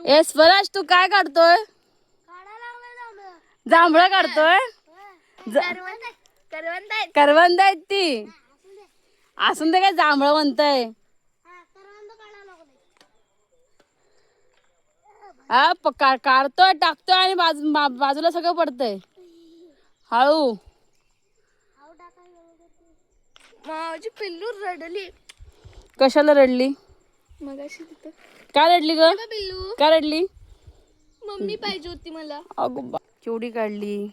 ए स्वराज, तू काय काढतोय? जांभळं काढतोय? करवंद आहेत ती. असून दे, काय जांभळं म्हणताय? हा काढतोय, टाकतोय आणि बाजूला सगळं पडतंय. हळू. माझी पिल्लू रडली. कशाला रडली? मगाशी तिथं. काय रडली ग? पिल्लू काय रडली? मम्मी पाहिजे होती मला. अगं बा, केवढी काढली?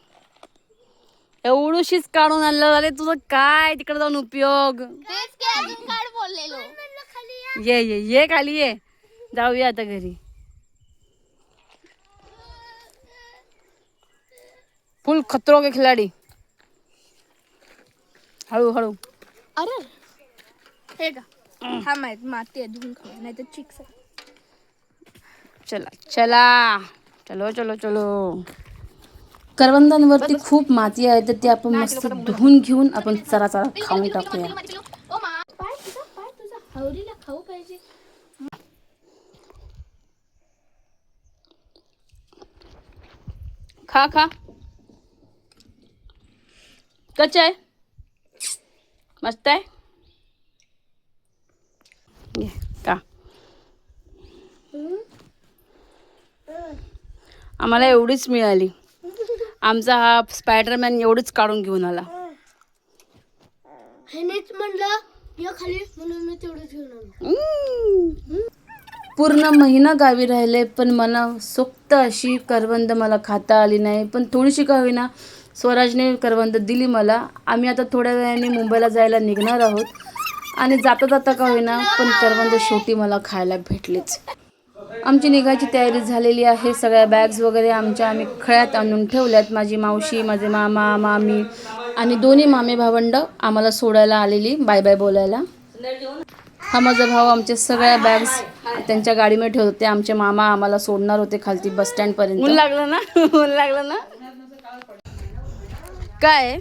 एवढीशीच काढून आणलं झाले तुझं, काय तिकडे जाऊन उपयोग? तेच की अजून काढ बोललेलो. ये ये ये खाली ये, जाऊया आता घरी. फुल खतरो के खिलाडी. हळू हळू. अरे हे का हा माहित माती आहे, धुवून खाऊ नाही तर चिक्स. चला चला, चलो चलो चलो. करवंदांवरती खूप माती आहे, तर ती आपण मस्त धुवून घेऊन आपण चरा चरा खाऊन टाकूया. पाय तुझा हवरीला खाऊ पाहिजे. खा खा. कच्चा आहे, मस्त आहे. ये का, आम्हाला एवढीच मिळाली. आमचा हा स्पायडरमॅन एवढीच काढून घेऊन आला. हेनेच म्हणलं या खाली म्हणून मी तेवढं घेऊन आलो. पूर्ण महिना गावी राहिले, पण मनसोक्त अशी करवंद मला खाता आली नाही. पण थोडीशी का होईना स्वराजने करवंद दिली मला. आम्ही आता थोड्या वेळाने मुंबईला जायला निघणार आहोत, आणि जाता जाता का होईना पण करवंद शेवटी मला खायला भेटलीच. आमची निघायची तयारी झालेली आहे. सगळ्या बॅग्स वगैरे आम्ही खळ्यात आणून ठेवल्यात. माझी मावशी, माझे मामा मामी आणि दोन्ही मामे भावंड आम्हाला सोडायला आलेली, बाय बाय बोलायला. हा माझा भाऊ आमच्या सगळ्या बॅग्स त्यांच्या गाडीमध्ये ठेवत होते. आमचे मामा आम्हाला सोडणार होते खालती बस स्टँड पर्यंत. ऊन लागलं ना, ऊन लागलं ना. काय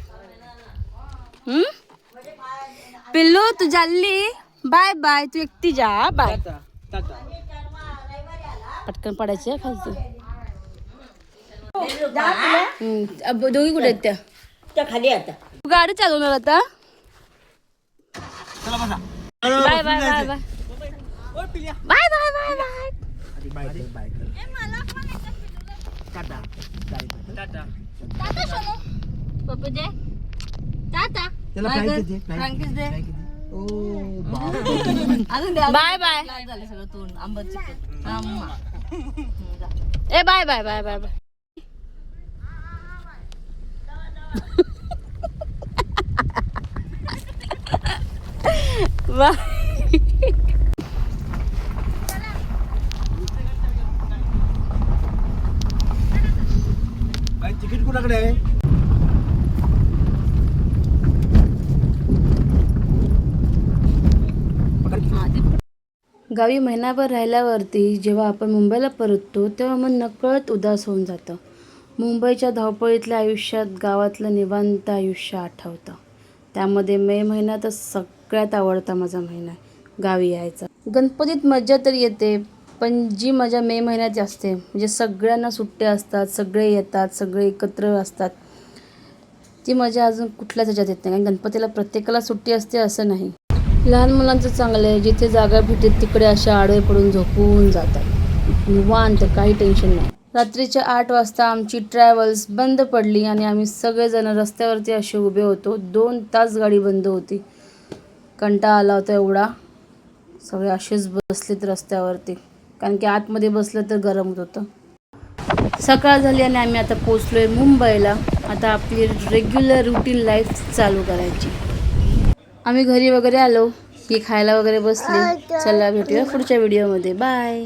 पिल्लू, तू चालली? बाय बाय, तू एकटी जा, बाय. पटकन पडायची खालती. दोघी कुठे आहेत त्या खाली? आता तू गाडी चालवणार आता? Bye bye bye bye bye bye bye bye. Pappu दे टाटा. Bye bye. ए bye bye bye bye bye. Bye. Ticket कुणाकडे आहे? गावी महिनाभर राहिल्यावरती जेव्हा आपण मुंबईला परततो तेव्हा मन नकळत उदास होऊन जातं. मुंबईच्या धावपळीतल्या आयुष्यात गावातलं निवांत आयुष्य आठवतं. त्यामध्ये मे महिना तर सगळ्यात आवडता माझा महिना आहे गावी यायचा. गणपतीत मजा तर येते, पण जी मजा मे महिन्यात असते, म्हणजे सगळ्यांना सुट्ट्या असतात, सगळे येतात, सगळे एकत्र असतात, ती मजा अजून कुठल्याच ह्याच्यात येत नाही. कारण गणपतीला प्रत्येकाला सुट्टी असते असं नाही. लहान मुलांचं चांगलं आहे, जिथे जागा भेटेल तिकडे अशा आडवे पडून झोपून जातात निवांत, काही टेन्शन नाही. रात्रीच्या 8 वाजता आमची ट्रॅव्हल्स बंद पडली आणि आम्ही सगळेजण रस्त्यावरती असे उभे होतो. 2 तास गाडी बंद होती. कंटाळा आला होता एवढा. सगळे असेच बसलेत रस्त्यावरती, कारण की आतमध्ये बसलं तर गरम होत होतं. सकाळ झाली आणि आम्ही आता पोचलोय मुंबईला. आता आपली रेग्युलर रुटीन लाईफ चालू करायची. आम्ही घरी वगैरे आलो, ही खायला वगैरे बसली. चला भेटूया पुढच्या व्हिडिओमध्ये. बाय.